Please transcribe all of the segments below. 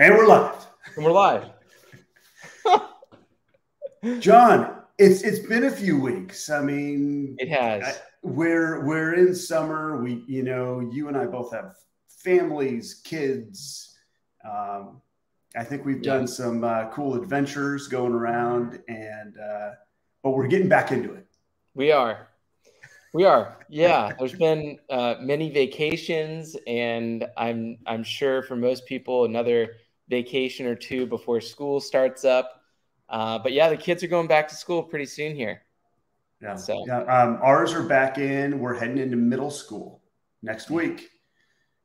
And we're live. And we're live. John, it's been a few weeks. I mean, it has. We're in summer. You and I both have families, kids. I think we've done some cool adventures going around, but we're getting back into it. We are. Yeah, there's been many vacations, and I'm sure for most people another vacation or two before school starts up. But yeah, the kids are going back to school pretty soon here. Yeah. So ours are back in. We're heading into middle school next week.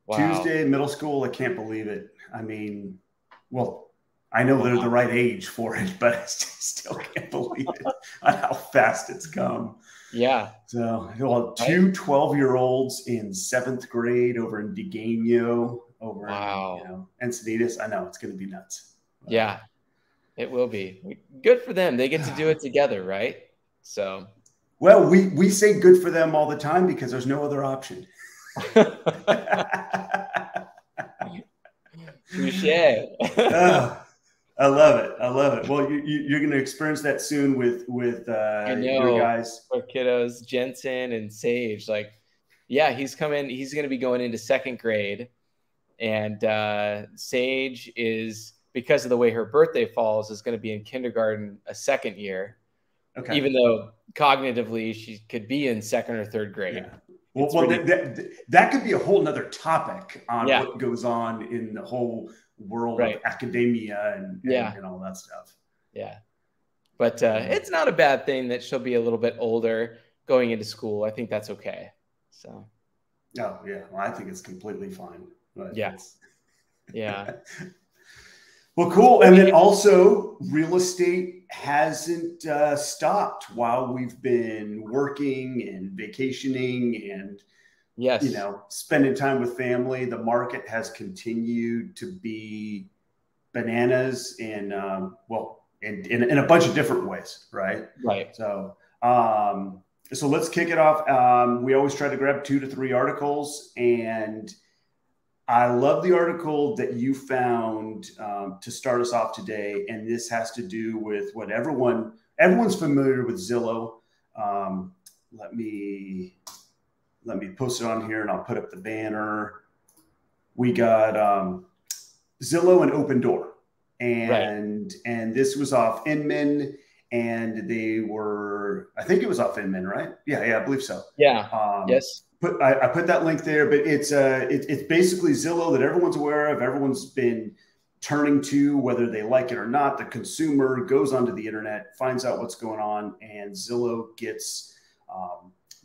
Wow. Tuesday, middle school. I can't believe it. I mean, well, I know they're the right age for it, but I still can't believe it on how fast it's come. Yeah. So, well, two 12-year-olds in 7th grade over in Deganio, over in Encinitas. I know it's going to be nuts. Yeah, it will be. Good for them. They get to do it together, right? So, well, we say good for them all the time because there's no other option. Touché. I love it. Well, you're going to experience that soon with your guys. With kiddos, Jensen and Sage. Like, yeah, he's going to be going into 2nd grade. And Sage is, because of the way her birthday falls, is going to be in kindergarten a 2nd year. Okay. Even though cognitively she could be in 2nd or 3rd grade. Yeah. Well, that could be a whole nother topic on what goes on in the whole world of academia and all that stuff. Yeah. But it's not a bad thing that she'll be a little bit older going into school. I think that's okay. So. Oh, yeah. Well, I think it's completely fine. But yeah. Well, cool. And then also real estate hasn't stopped while we've been working and vacationing and, spending time with family. The market has continued to be bananas in a bunch of different ways. Right. Right. So let's kick it off. We always try to grab 2 to 3 articles, and I love the article that you found to start us off today, and this has to do with what everyone's familiar with Zillow. Let me post it on here, and I'll put up the banner. We got Zillow and Opendoor, and this was off Inman, and I think it was off Inman, right? Yeah, I believe so. Yeah. Yes. I put that link there, but it's basically Zillow that everyone's aware of. Everyone's been turning to, whether they like it or not. The consumer goes onto the internet, finds out what's going on, and Zillow gets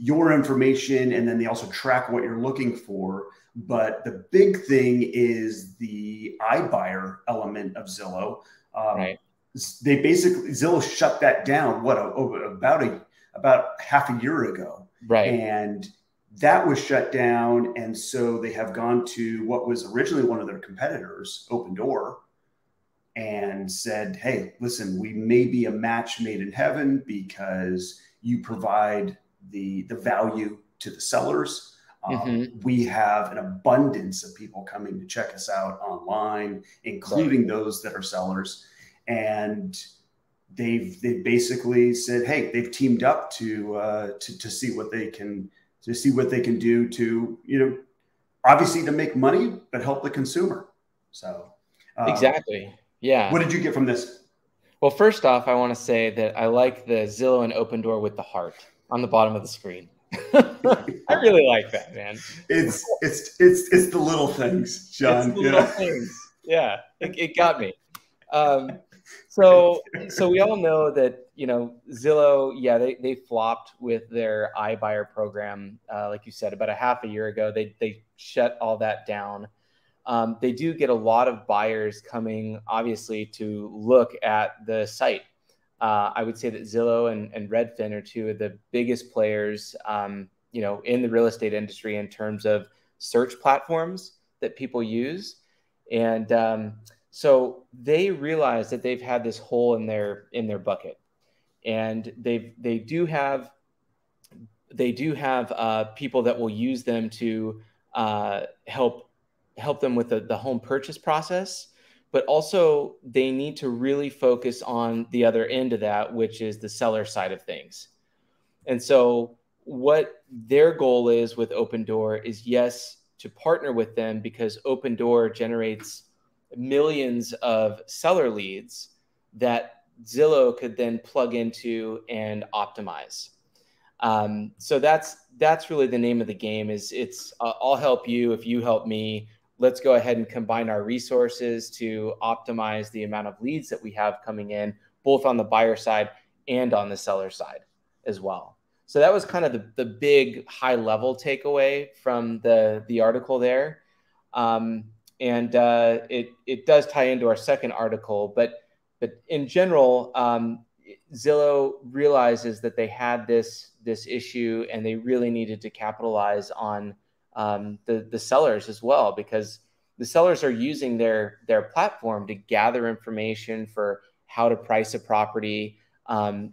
your information, and then they also track what you're looking for. But the big thing is the iBuyer element of Zillow. Zillow shut that down about half a year ago, and that was shut down. And so they have gone to what was originally one of their competitors, Opendoor, and said, hey, listen, we may be a match made in heaven because you provide the value to the sellers. We have an abundance of people coming to check us out online, including those that are sellers. And they've basically said, hey, they've teamed up to see what they can do to, obviously to make money, but help the consumer. So exactly. Yeah. What did you get from this? Well, first off, I want to say that I like the Zillow and Opendoor with the heart on the bottom of the screen. I really like that, man. It's the little things, John. It's the little things. Yeah. It got me. So we all know that, Zillow, they flopped with their iBuyer program. Like you said, about a half a year ago, they shut all that down. They do get a lot of buyers coming, obviously, to look at the site. I would say that Zillow and Redfin are 2 of the biggest players, in the real estate industry in terms of search platforms that people use. And so they realize that they've had this hole in their bucket, and they do have people that will use them to help them with the home purchase process. but also they need to really focus on the other end of that, which is the seller side of things. And so what their goal is with Opendoor is, yes, to partner with them, because Opendoor generates millions of seller leads that Zillow could then plug into and optimize. So that's really the name of the game. Is it's I'll help you if you help me. Let's go ahead and combine our resources to optimize the amount of leads that we have coming in, both on the buyer side and on the seller side as well. So that was kind of the big high level takeaway from the article there. It does tie into our second article, but in general, Zillow realizes that they had this issue and they really needed to capitalize on the sellers as well, because the sellers are using their platform to gather information for how to price a property.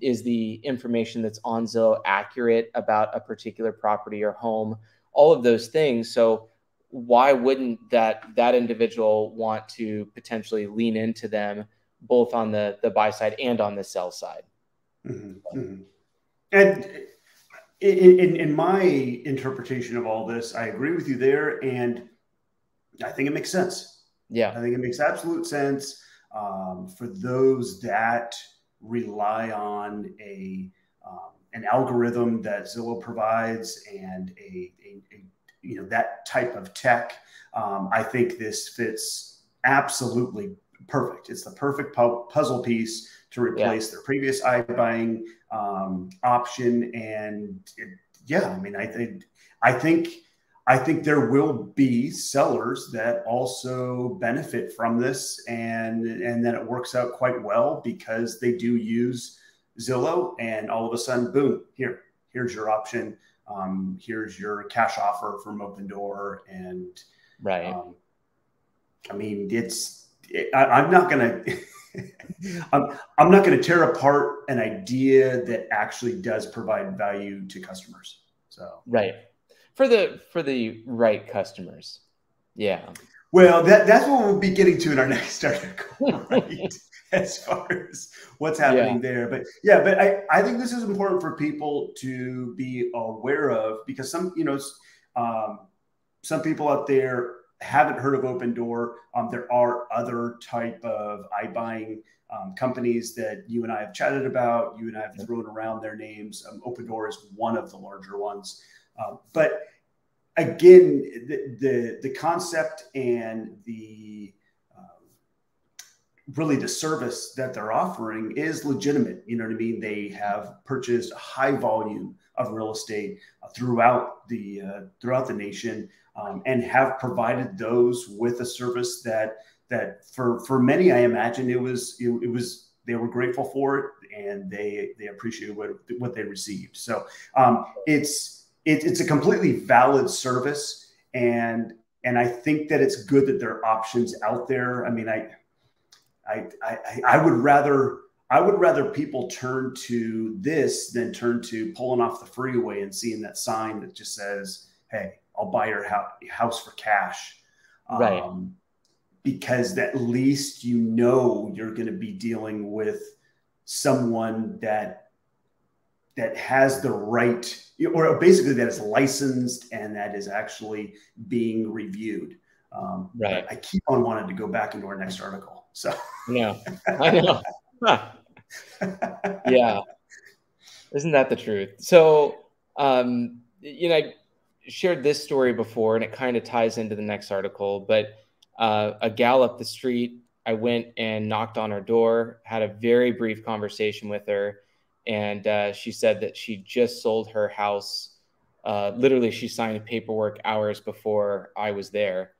Is the information that's on Zillow accurate about a particular property or home? All of those things. So why wouldn't that individual want to potentially lean into them, both on the buy side and on the sell side? Mm-hmm. Mm-hmm. And in my interpretation of all this, I agree with you there, and I think it makes sense. Yeah, I think it makes absolute sense for those that rely on an algorithm that Zillow provides and a that type of tech. I think this fits absolutely perfect. It's the perfect puzzle piece to replace their previous iBuying option. And I think there will be sellers that also benefit from this, and that it works out quite well because they do use Zillow, and all of a sudden, boom, here's your option. Here's your cash offer from Opendoor. And right. I'm not going to, I'm not going to tear apart an idea that actually does provide value to customers. So, right. For the right customers. Yeah. Well, that's what we'll be getting to in our next article, right? As far as what's happening there. But I think this is important for people to be aware of, because some people out there haven't heard of Opendoor. There are other type of iBuying companies that you and I have chatted about. You and I have thrown around their names. Opendoor is one of the larger ones. But again, the concept and really the service that they're offering is legitimate. You know what I mean? They have purchased a high volume of real estate throughout the nation, and have provided those with a service that for many, I imagine it was they were grateful for it, and they appreciated what they received. So it's a completely valid service, and I think that it's good that there are options out there. I mean, I would rather people turn to this than turn to pulling off the freeway and seeing that sign that just says, "Hey, I'll buy your house for cash." Right. Because at least you're going to be dealing with someone that has the right, or basically that is licensed and that is actually being reviewed. Right. But I keep on wanting to go back into our next article. So yeah, I know. Yeah. Isn't that the truth? So, I shared this story before, and it kind of ties into the next article, but a gal up the street, I went and knocked on her door, had a very brief conversation with her. And she said that she just sold her house. Literally, she signed paperwork hours before I was there.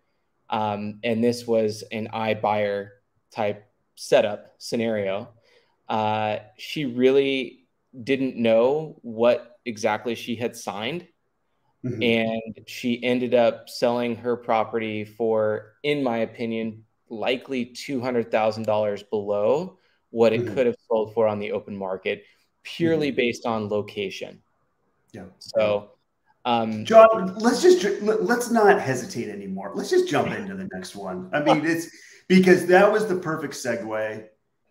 And this was an iBuyer type setup scenario. She really didn't know what exactly she had signed. Mm-hmm. And she ended up selling her property for, in my opinion, likely $200,000 below what it could have sold for on the open market, purely based on location. Yeah. So, John, let's not hesitate anymore. Let's just jump into the next one. I mean, because that was the perfect segue.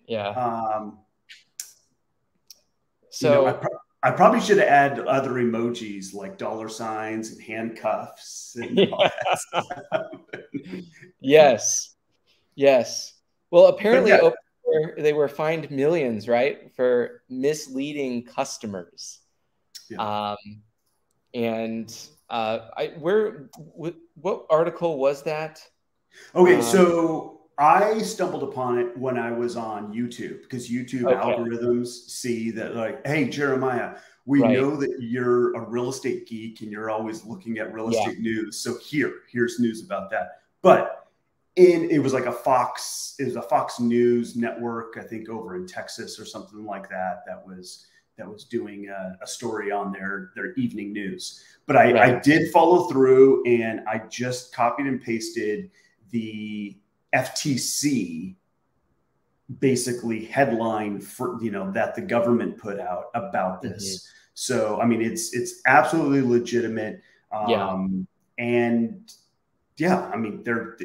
Yeah. So I probably should have added other emojis like dollar signs and handcuffs and all that stuff. Yes. Yes. Well, apparently they were fined millions, right, for misleading customers. Yeah. What article was that? Okay, so I stumbled upon it when I was on YouTube, because YouTube algorithms see that, like, hey, Jeremiah, we know that you're a real estate geek and you're always looking at real estate news. So here's news about that. But it was like a Fox News network, I think over in Texas or something like that, that was doing a story on their evening news. But I did follow through, and I just copied and pasted the FTC basically headline for, that the government put out about this. Mm-hmm. So, I mean, it's absolutely legitimate. And yeah, I mean, they're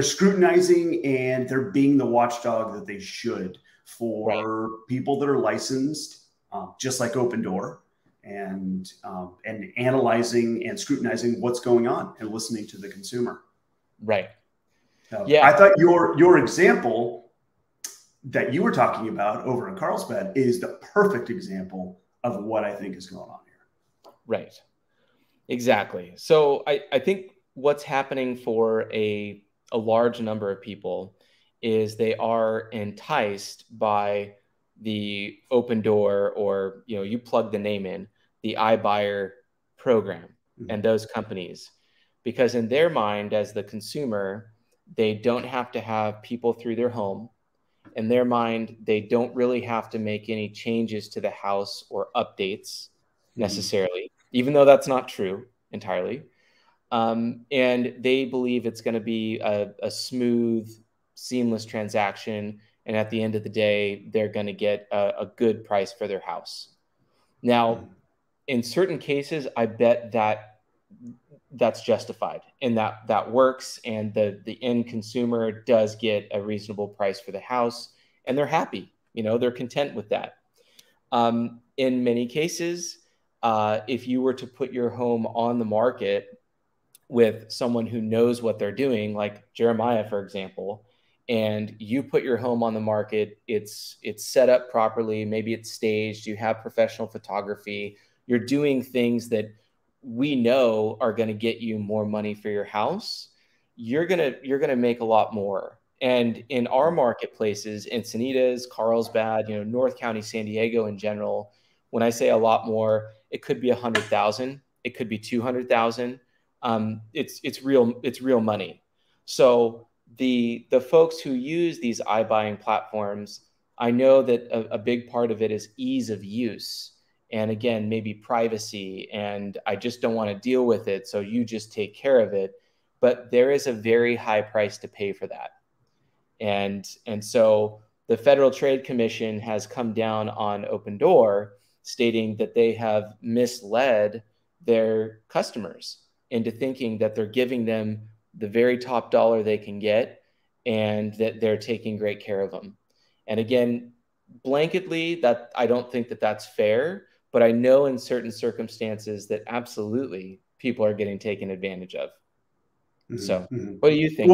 scrutinizing, and they're being the watchdog that they should for people that are licensed, just like Opendoor, and analyzing and scrutinizing what's going on and listening to the consumer. Right. I thought your example that you were talking about over in Carlsbad is the perfect example of what I think is going on here. Right. Exactly. So I think what's happening for a large number of people is they are enticed by the Opendoor, or, you plug the name in, the iBuyer program and those companies, because in their mind, as the consumer, they don't have to have people through their home. In their mind, they don't really have to make any changes to the house or updates necessarily, even though that's not true entirely. And they believe it's going to be a smooth, seamless transaction. And at the end of the day, they're going to get a good price for their house. Now, in certain cases, I bet that's justified, and that works. And the end consumer does get a reasonable price for the house, and they're happy. They're content with that. In many cases, if you were to put your home on the market with someone who knows what they're doing, like Jeremiah, for example, and you put your home on the market, it's set up properly, maybe it's staged, you have professional photography, you're doing things that we know are going to get you more money for your house, you're going to make a lot more. And in our marketplaces, Encinitas, Carlsbad, North County, San Diego in general, when I say a lot more, it could be 100,000, it could be 200,000. It's real money. So the folks who use these iBuying platforms, I know that a big part of it is ease of use. And again, maybe privacy, and I just don't want to deal with it, so you just take care of it. But there is a very high price to pay for that. And so the Federal Trade Commission has come down on Opendoor, stating that they have misled their customers into thinking that they're giving them the very top dollar they can get, and that they're taking great care of them. And again, blanketly, that I don't think that that's fair, but I know in certain circumstances that absolutely people are getting taken advantage of. So what do you think?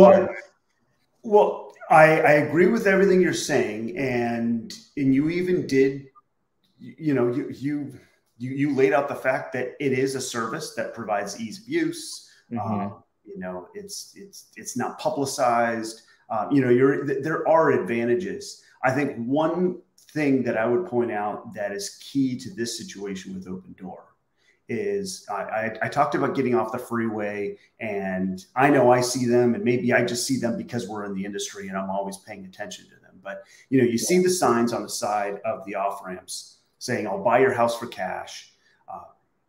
Well, I agree with everything you're saying. And you even did, you laid out the fact that it is a service that provides ease of use. It's not publicized. There are advantages. I think one thing that I would point out that is key to this situation with Opendoor is I talked about getting off the freeway, and I know I see them, and maybe I just see them because we're in the industry and I'm always paying attention to them. But, you see the signs on the side of the off ramps saying, I'll buy your house for cash.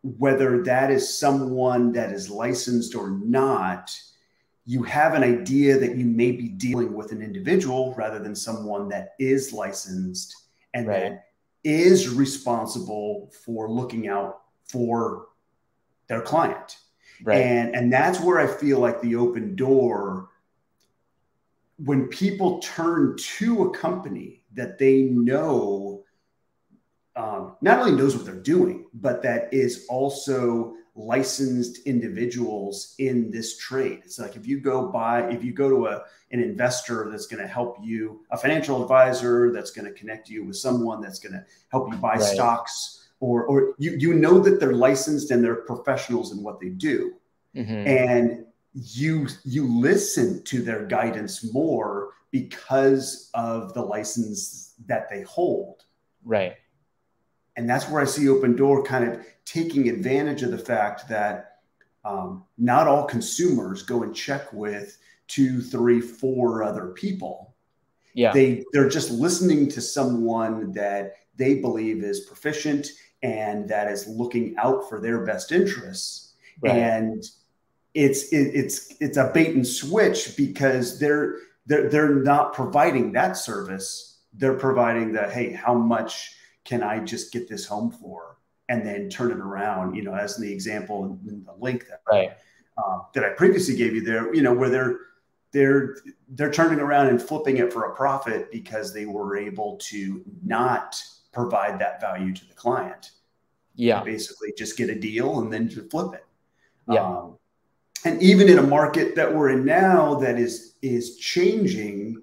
Whether that is someone that is licensed or not, you have an idea that you may be dealing with an individual rather than someone that is licensed and that is responsible for looking out for their client. And that's where I feel like the Opendoor when people turn to a company that they know not only knows what they're doing, but that is also licensed individuals in this trade. It's like if you go to an investor that's going to help you, a financial advisor that's going to connect you with someone that's going to help you buy stocks, or you know that they're licensed and they're professionals in what they do. And you listen to their guidance more because of the license that they hold. Right. And that's where I see Opendoor kind of taking advantage of the fact that not all consumers go and check with 2, 3, 4 other people. Yeah. They're just listening to someone that they believe is proficient and that is looking out for their best interests. Right. And it's a bait and switch because they're not providing that service. They're providing the, hey, how much can I just get this home for, and then turn it around, as in the example in the link that I previously gave you there, where they're turning around and flipping it for a profit because they were able to not provide that value to the client. Yeah. They basically just get a deal and then just flip it. Yeah. And even in a market that we're in now that is changing,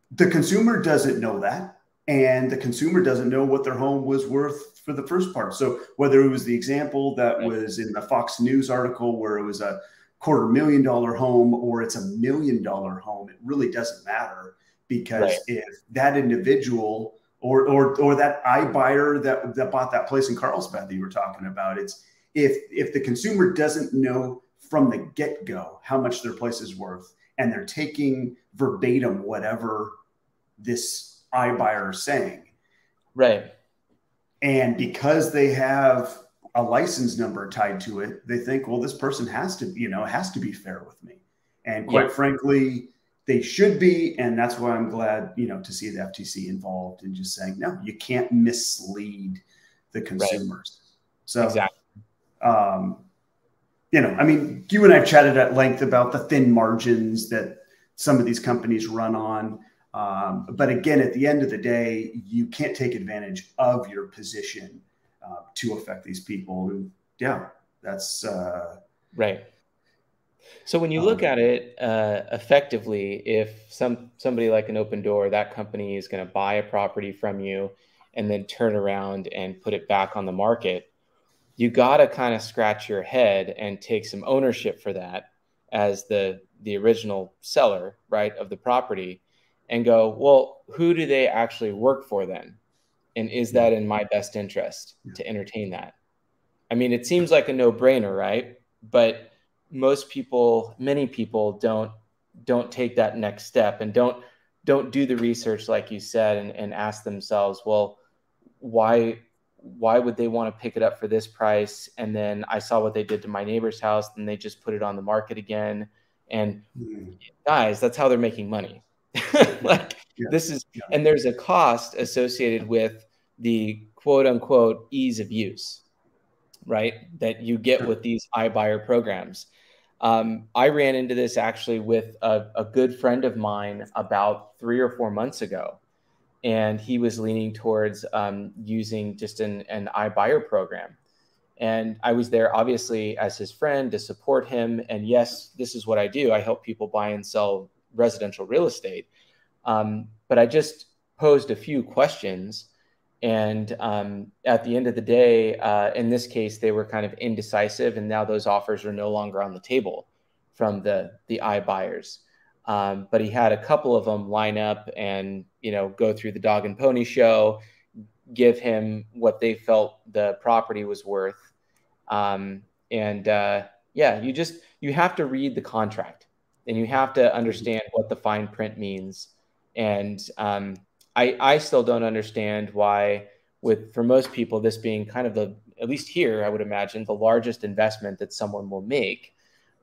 the consumer doesn't know that. And the consumer doesn't know what their home was worth for the first part. So whether it was the example that was in the Fox News article where it was a $250,000 home or it's $1 million home, it really doesn't matter, because if that individual or that iBuyer that bought that place in Carlsbad that you were talking about, it's if the consumer doesn't know from the get-go how much their place is worth and they're taking verbatim whatever this iBuyer saying, right, and because they have a license number tied to it, they think, well, this person has to be fair with me, and quite frankly, they should be. And that's why I'm glad to see the FTC involved in just saying, no, you can't mislead the consumers. So exactly. I mean, you and I've chatted at length about the thin margins that some of these companies run on. But again, at the end of the day, you can't take advantage of your position to affect these people. And that's right. So when you look at it effectively, if somebody like an Opendoor, that company is going to buy a property from you and then turn around and put it back on the market, you got to kind of scratch your head and take some ownership for that as the original seller, right, of the property, and go, well, who do they actually work for then? And is that in my best interest to entertain that? I mean, it seems like a no-brainer, right? But many people don't take that next step and don't do the research, like you said, and ask themselves, well, why would they want to pick it up for this price? And then I saw what they did to my neighbor's house, and they just put it on the market again. And guys, that's how they're making money. And there's a cost associated with the quote unquote ease of use, right, that you get with these iBuyer programs. I ran into this actually with a good friend of mine about 3 or 4 months ago, and he was leaning towards using just an iBuyer program. And I was there obviously as his friend to support him. And yes, this is what I do. I help people buy and sell residential real estate. But I just posed a few questions. And at the end of the day, in this case, they were kind of indecisive. And now those offers are no longer on the table from the iBuyers. But he had a couple of them line up and, go through the dog and pony show, give him what they felt the property was worth. You have to read the contract, and you have to understand what the fine print means. And I still don't understand why, for most people, this being kind of at least here, I would imagine, the largest investment that someone will make,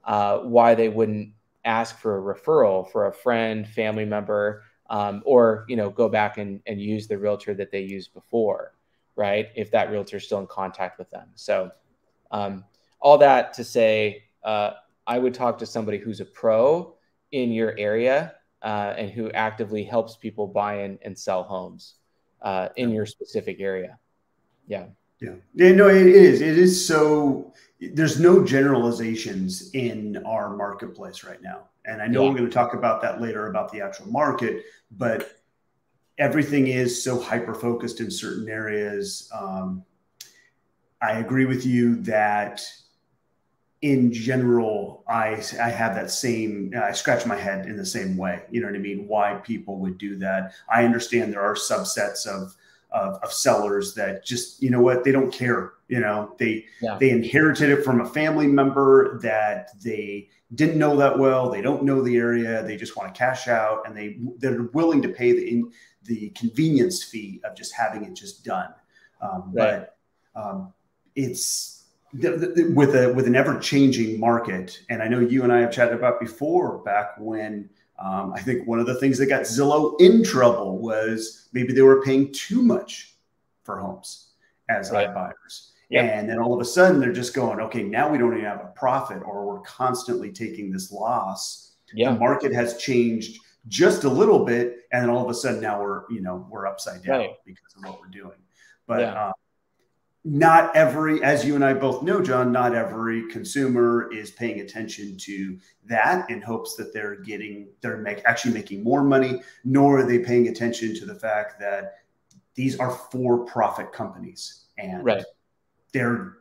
why they wouldn't ask for a referral for a friend, family member, or go back and use the realtor that they used before, right? If that realtor is still in contact with them. So all that to say, I would talk to somebody who's a pro in your area and who actively helps people buy and sell homes in your specific area. Yeah. Yeah. Yeah, no, it is. It is so, there's no generalizations in our marketplace right now. And I know we're going to talk about that later about the actual market, but everything is so hyper-focused in certain areas. I agree with you that in general, I have that same, I scratch my head in the same way. You know what I mean? Why people would do that. I understand there are subsets of sellers that just, you know what, they don't care. You know, they inherited it from a family member that they didn't know that well. They don't know the area. They just want to cash out, and they're willing to pay the convenience fee of just having it just done. But it's with an ever-changing market. And I know you and I have chatted about before, back when I think one of the things that got Zillow in trouble was maybe they were paying too much for homes as iBuyers. Yep. And then all of a sudden they're just going, okay, now we don't even have a profit, or we're constantly taking this loss. The market has changed just a little bit, and then all of a sudden now we're upside down because of what we're doing. But not every, as you and I both know, John, not every consumer is paying attention to that in hopes that they're actually making more money, nor are they paying attention to the fact that these are for-profit companies, and they're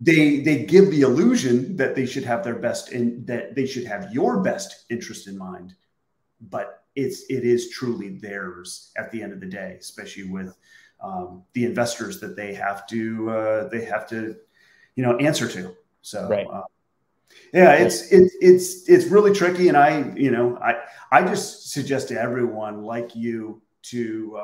they give the illusion that they should have that they should have your best interest in mind, but it is truly theirs at the end of the day, especially with the investors that they have to answer to. So it's really tricky, and I just suggest to everyone like you to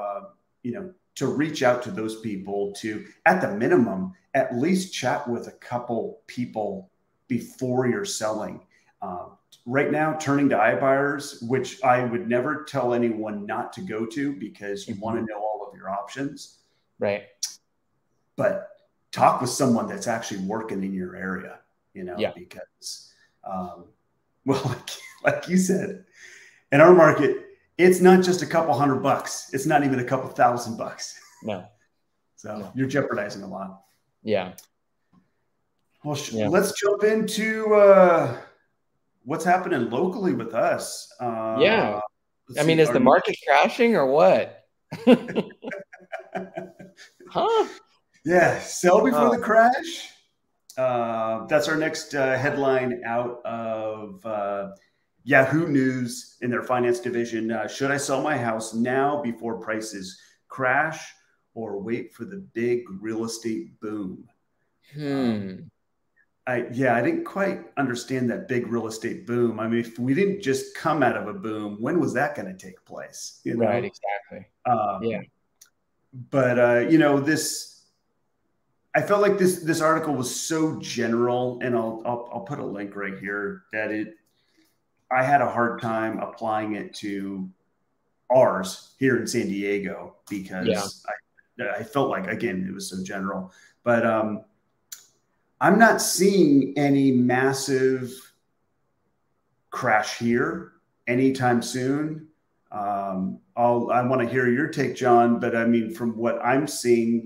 reach out to those people, to at the minimum at least chat with a couple people before you're selling. Right now, turning to iBuyers, which I would never tell anyone not to go to, because you want to know all of your options. Right. But talk with someone that's actually working in your area, because, like you said, in our market, it's not just a couple $100. It's not even a couple $1,000. No. So you're jeopardizing a lot. Yeah. Well, let's jump into what's happening locally with us. I mean, is the market crashing or what? Huh? Yeah, sell before the crash. That's our next headline out of Yahoo News in their finance division. Should I sell my house now before prices crash, or wait for the big real estate boom? I didn't quite understand that big real estate boom. I mean, if we didn't just come out of a boom, when was that going to take place? Right, exactly. But I felt like this article was so general, and I'll put a link right here, that I had a hard time applying it to ours here in San Diego, because I felt like, again, it was so general. But I'm not seeing any massive crash here anytime soon. I want to hear your take, John, but I mean, from what I'm seeing,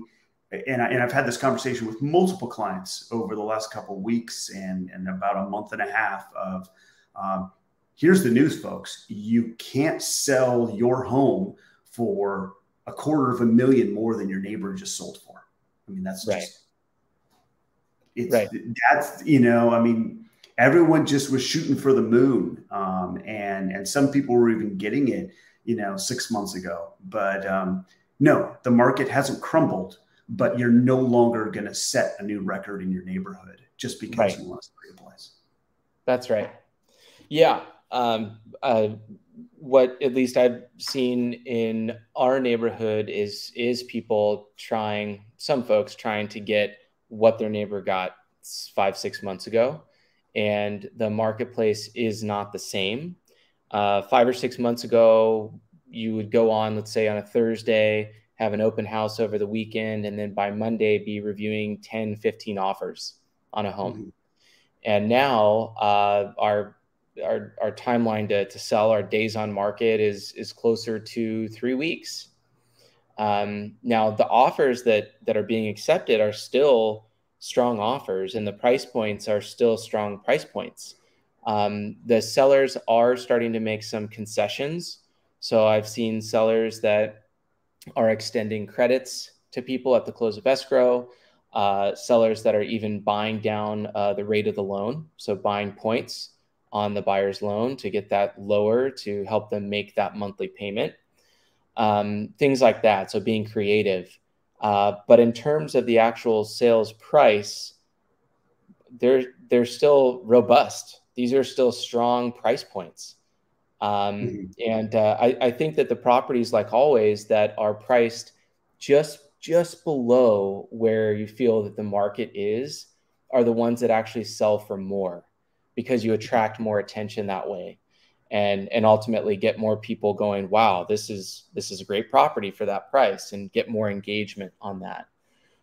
and I've had this conversation with multiple clients over the last couple of weeks and about a month and a half of, here's the news, folks. You can't sell your home for $250,000 more than your neighbor just sold for. I mean, that's that's, I mean, everyone just was shooting for the moon. And some people were even getting it, 6 months ago. But no, the market hasn't crumbled, but you're no longer going to set a new record in your neighborhood just because you want to sell your place. That's right. Yeah. What at least I've seen in our neighborhood is some folks trying to get what their neighbor got 5-6 months ago. And the marketplace is not the same. 5 or 6 months ago, you would go on, let's say on a Thursday, have an open house over the weekend, and then by Monday be reviewing 10, 15 offers on a home. And now our our timeline to sell, our days on market is closer to 3 weeks. Now the offers that are being accepted are still strong offers, and the price points are still strong price points. The sellers are starting to make some concessions. So I've seen sellers that are extending credits to people at the close of escrow, sellers that are even buying down the rate of the loan, so buying points on the buyer's loan to get that lower to help them make that monthly payment, things like that. So being creative. But in terms of the actual sales price, they're still robust. These are still strong price points. And I think that the properties, like always, that are priced just below where you feel that the market is are the ones that actually sell for more, because you attract more attention that way, and ultimately get more people going, wow, this is a great property for that price, and get more engagement on that.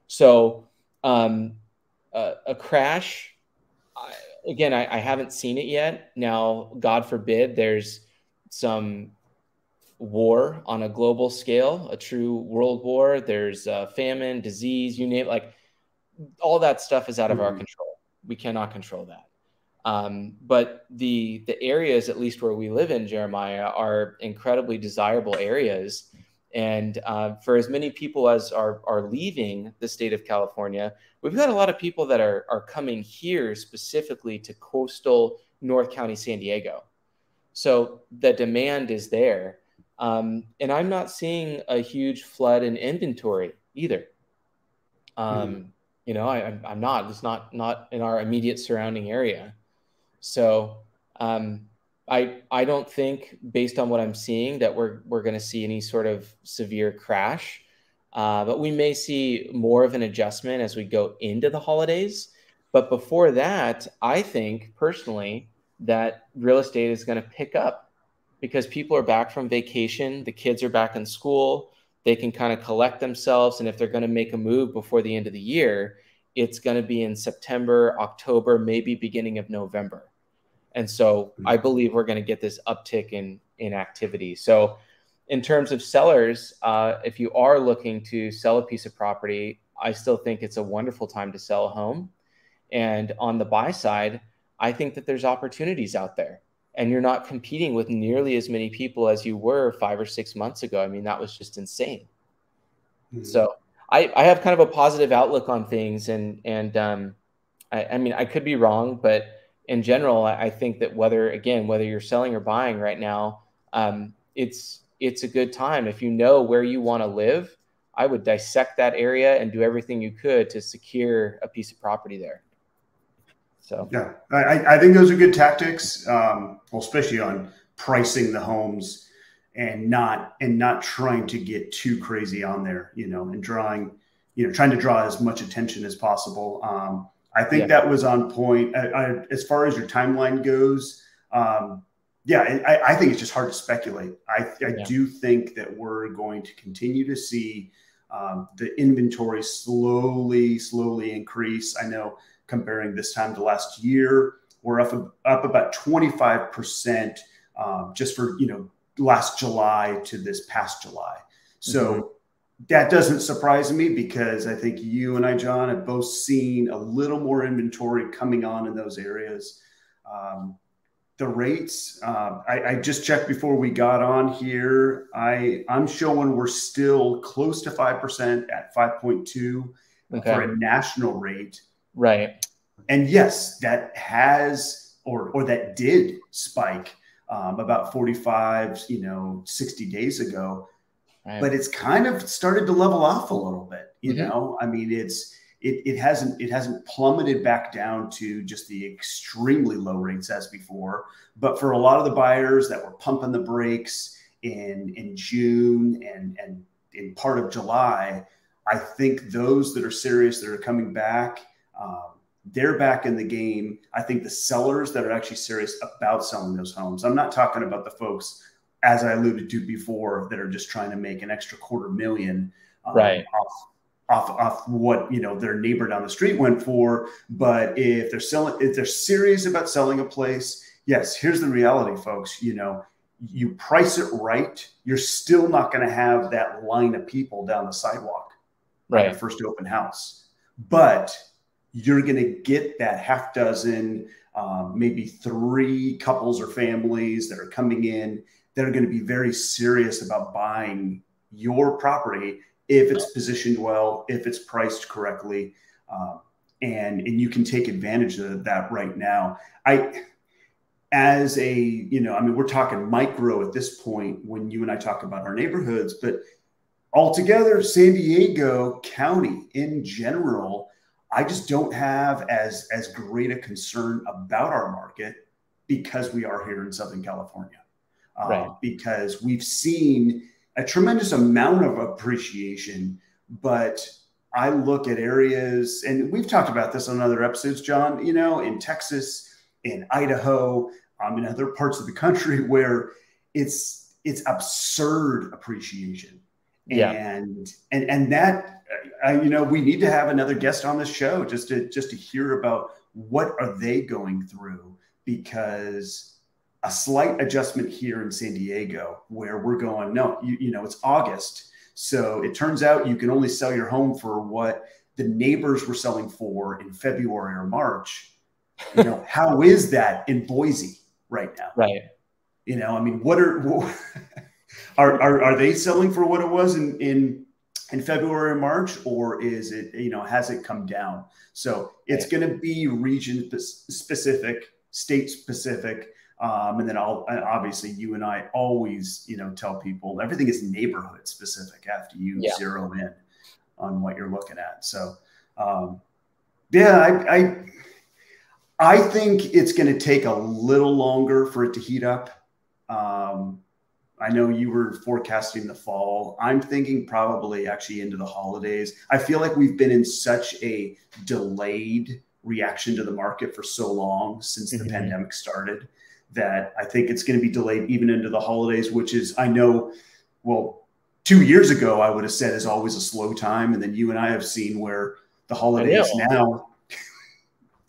So a crash, again, I haven't seen it yet. Now, God forbid there's some war on a global scale, a true world war. There's famine, disease, you name it. Like, all that stuff is out of our control. We cannot control that. But the areas, at least where we live in, Jeremiah, are incredibly desirable areas. And for as many people as are leaving the state of California, we've got a lot of people that are coming here specifically to coastal North County, San Diego. So the demand is there. And I'm not seeing a huge flood in inventory either. You know, I'm not. It's not in our immediate surrounding area. So I don't think, based on what I'm seeing, that we're going to see any sort of severe crash. But we may see more of an adjustment as we go into the holidays. But before that, I think personally that real estate is going to pick up, because people are back from vacation. The kids are back in school. They can kind of collect themselves. And if they're going to make a move before the end of the year, it's going to be in September, October, maybe beginning of November. And so I believe we're going to get this uptick in activity. So in terms of sellers, if you are looking to sell a piece of property, I still think it's a wonderful time to sell a home. And on the buy side, I think that there's opportunities out there, and you're not competing with nearly as many people as you were 5 or 6 months ago. I mean, that was just insane. So I have kind of a positive outlook on things, and I mean, I could be wrong, but in general, I think that whether you're selling or buying right now, it's a good time. If you know where you want to live, I would dissect that area and do everything you could to secure a piece of property there. So yeah, I think those are good tactics, well, especially on pricing the homes and not trying to get too crazy on there, you know, and trying to draw as much attention as possible. I think that was on point. As far as your timeline goes, I think it's just hard to speculate. I do think that we're going to continue to see the inventory slowly increase. I know, comparing this time to last year, we're up about 25% just for, last July to this past July. So that doesn't surprise me, because I think you and I, John, have both seen a little more inventory coming on in those areas. The rates, I just checked before we got on here. I'm showing we're still close to 5% at 5.2 for a national rate. Right. And yes, that has, or that did spike about 45, 60 days ago. Right. But it's kind of started to level off a little bit, you know. I mean, it hasn't plummeted back down to just the extremely low rates as before. But for a lot of the buyers that were pumping the brakes in June and in part of July, I think those that are serious, that are coming back, they're back in the game. I think the sellers that are actually serious about selling those homes, I'm not talking about the folks, as I alluded to before, that are just trying to make an extra $250,000 off what their neighbor down the street went for. But if they're serious about selling a place, yes, here's the reality, folks. You know, you price it right, you're still not going to have that line of people down the sidewalk on your first open house, but you're going to get that half dozen, maybe 3 couples or families that are coming in that are going to be very serious about buying your property if it's positioned well, if it's priced correctly, and you can take advantage of that right now. As a, you know, I mean, we're talking micro at this point when you and I talk about our neighborhoods, but altogether, San Diego County in general, I just don't have as great a concern about our market because we are here in Southern California. Because we've seen a tremendous amount of appreciation, but I look at areas, and we've talked about this on other episodes, John, you know, in Texas, in Idaho, in other parts of the country where it's absurd appreciation. And that, you know, we need to have another guest on this show just to hear about what are they going through, because a slight adjustment here in San Diego where we're going, no, you know, it's August. So it turns out you can only sell your home for what the neighbors were selling for in February or March. You know, how is that in Boise right now? You know, I mean, what are they selling for what it was in February or March, or is it, you know, has it come down? So it's going to be region specific, state specific. And then obviously you and I always, you know, tell people everything is neighborhood specific after you zero in on what you're looking at. So, yeah, I think it's going to take a little longer for it to heat up. I know you were forecasting the fall. I'm thinking probably actually into the holidays. I feel like we've been in such a delayed reaction to the market for so long since the pandemic started that I think it's going to be delayed even into the holidays, which is, I know, well, 2 years ago, I would have said is always a slow time. And then you and I have seen where the holidays now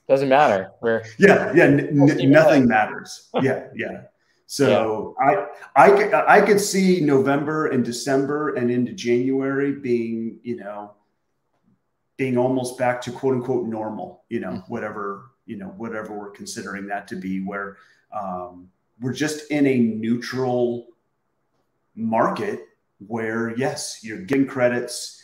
doesn't matter. Nothing matters. So I could see November and December and into January being, you know, being almost back to quote unquote normal, you know, whatever we're considering that to be, where we're just in a neutral market where, yes, you're getting credits.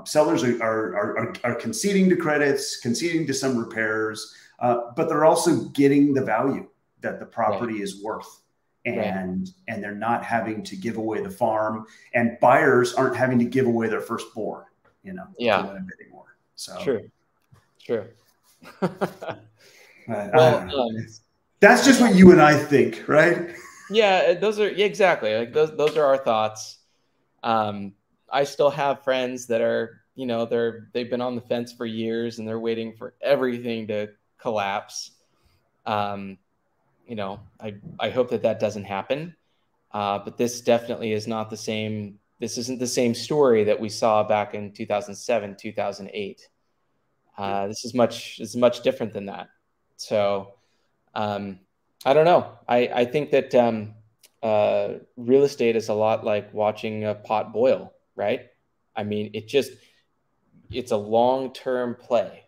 Sellers are conceding to credits, conceding to some repairs, but they're also getting the value that the property is worth. And they're not having to give away the farm, and buyers aren't having to give away their firstborn, you know, to win a bidding war. So true. That's just what you and I think, right? Yeah, those are exactly like those are our thoughts. I still have friends that are, you know, they've been on the fence for years and they're waiting for everything to collapse. You know, I hope that doesn't happen. But this definitely is not the same. This isn't the same story that we saw back in 2007, 2008. This is much different than that. So I don't know. I think that real estate is a lot like watching a pot boil, right? I mean, it's a long-term play,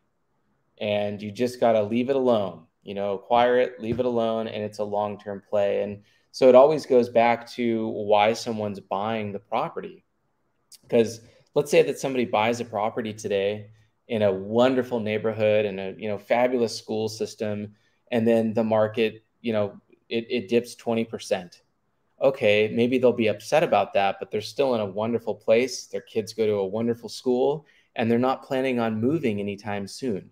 and you just got to leave it alone. You know, acquire it, leave it alone, and it's a long-term play. And so it always goes back to why someone's buying the property. Because let's say that somebody buys a property today in a wonderful neighborhood and a, you know, fabulous school system, and then the market, you know, it dips 20%. Okay, maybe they'll be upset about that, but they're still in a wonderful place. Their kids go to a wonderful school, and they're not planning on moving anytime soon.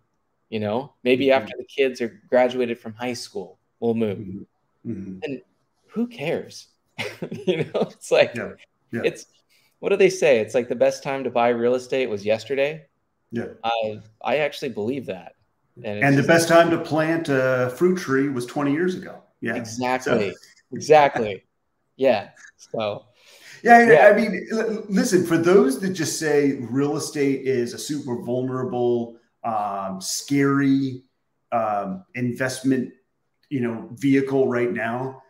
You know, maybe after the kids are graduated from high school, we'll move. And who cares? You know, it's like, it's, what do they say? It's like the best time to buy real estate was yesterday. I actually believe that. And the best time to plant a fruit tree was 20 years ago. Exactly. Yeah. So. I mean, listen, for those that just say real estate is a super vulnerable, scary investment, vehicle right now.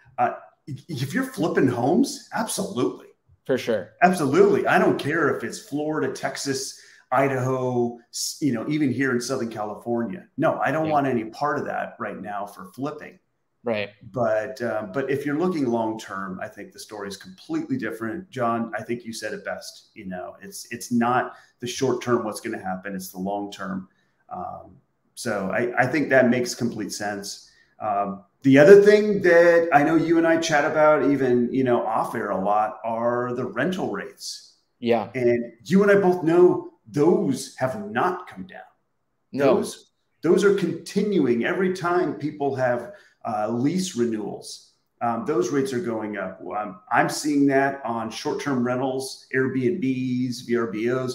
If you're flipping homes, absolutely. For sure. Absolutely. I don't care if it's Florida, Texas, Idaho, even here in Southern California. No, I don't want any part of that right now for flipping. Right. But if you're looking long term, I think the story is completely different. John, I think you said it best. It's not the short term what's going to happen. It's the long term. So I think that makes complete sense. The other thing that I know you and I chat about even, off air a lot are the rental rates. Yeah. And you and I both know those have not come down. No. Those are continuing every time people have lease renewals. Those rates are going up. I'm seeing that on short-term rentals, Airbnbs, VRBOs,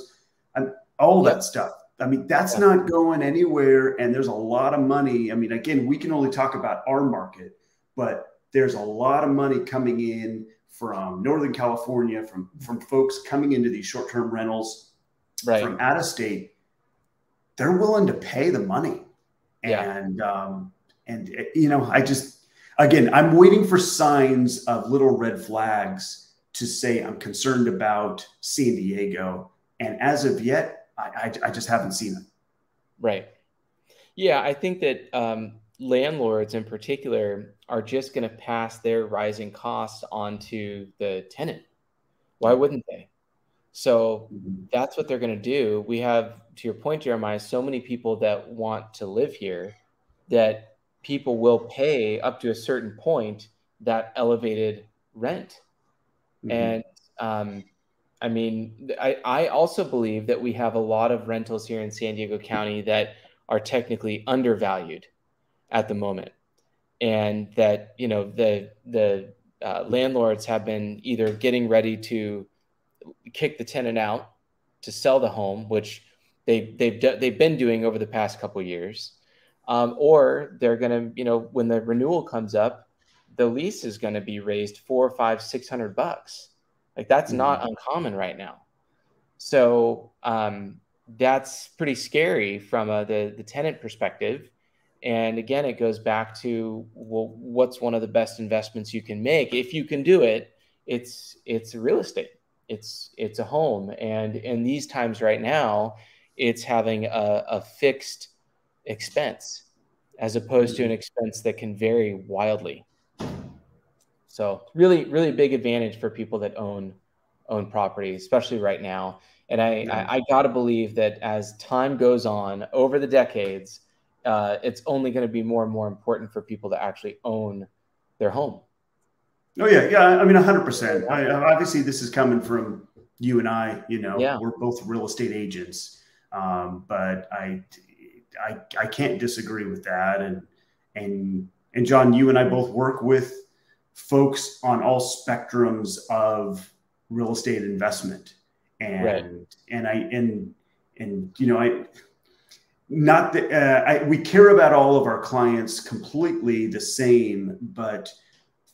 and all that stuff. I mean, that's not going anywhere. And there's a lot of money. I mean, again, we can only talk about our market, but there's a lot of money coming in from Northern California, from folks coming into these short-term rentals from out of state. They're willing to pay the money. And I'm waiting for signs of little red flags to say I'm concerned about San Diego. And as of yet, I just haven't seen it. Right. Yeah, I think that landlords in particular are just going to pass their rising costs onto the tenant. Why wouldn't they? So that's what they're going to do. We have, to your point, Jeremiah, so many people that want to live here that people will pay up to a certain point that elevated rent. And I mean, I also believe that we have a lot of rentals here in San Diego County that are technically undervalued at the moment. And that, the landlords have been either getting ready to kick the tenant out to sell the home, which they've been doing over the past couple of years. Or they're going to, when the renewal comes up, the lease is going to be raised $400, $500, $600. Like that's not uncommon right now. So that's pretty scary from the tenant perspective. And again, it goes back to, well, what's one of the best investments you can make? If you can do it, it's real estate. It's a home. And in these times right now, it's having a fixed expense as opposed to an expense that can vary wildly. So really, really big advantage for people that own property, especially right now. And I got to believe that as time goes on over the decades, it's only going to be more and more important for people to actually own their home. Oh yeah. Yeah. I mean, 100%. Obviously this is coming from you and I, we're both real estate agents. But I can't disagree with that. And John, you and I both work with folks on all spectrums of real estate investment. We care about all of our clients completely the same, but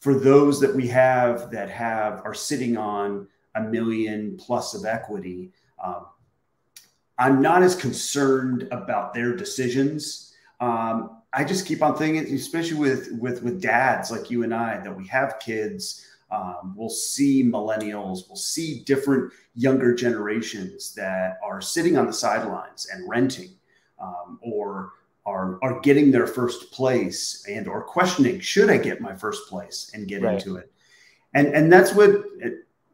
for those that we have that are sitting on $1 million plus of equity, I'm not as concerned about their decisions. I just keep on thinking, especially with dads like you and I, that we have kids. We'll see millennials, we'll see different younger generations that are sitting on the sidelines and renting, or are getting their first place and or questioning, should I get my first place and get into it? And that's what,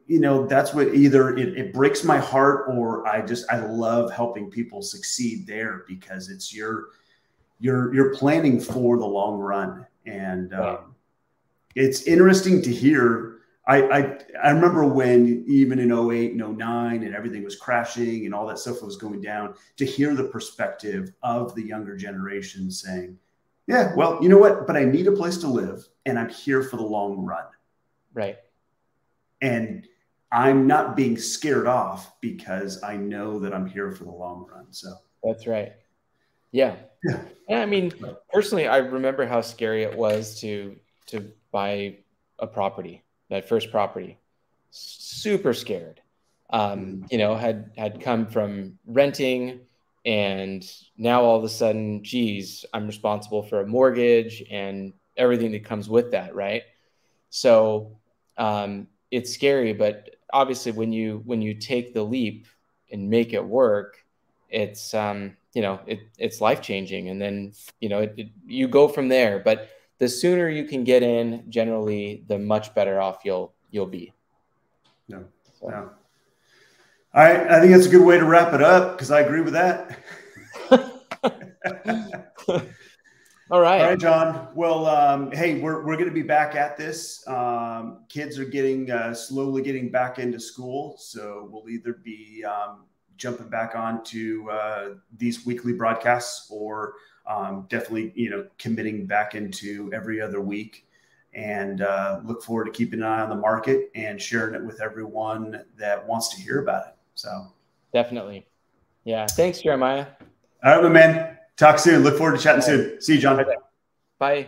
that's what either it breaks my heart, or I love helping people succeed there, because it's you're planning for the long run. And it's interesting to hear. I remember when even in 08 and 09 and everything was crashing and all that stuff was going down, to hear the perspective of the younger generation saying, yeah, well, you know what, but I need a place to live and I'm here for the long run. Right. And I'm not being scared off because I know that I'm here for the long run. So that's right. Yeah. I mean, personally, I remember how scary it was to buy a property, that first property. Super scared. Had come from renting, and now all of a sudden, geez, I'm responsible for a mortgage and everything that comes with that, right? So it's scary, but obviously when you take the leap and make it work, it's it's life-changing, and then you go from there. But the sooner you can get in, generally, the much better off you'll be. No. So. No. All right, I think that's a good way to wrap it up, because I agree with that. All right, John. Well, hey, we're going to be back at this. Kids are getting slowly getting back into school, so we'll either be jumping back onto these weekly broadcasts, or definitely committing back into every other week. And look forward to keeping an eye on the market and sharing it with everyone that wants to hear about it. So definitely, yeah. Thanks, Jeremiah. All right, my man. Talk soon. Look forward to chatting soon. See you, John. Bye.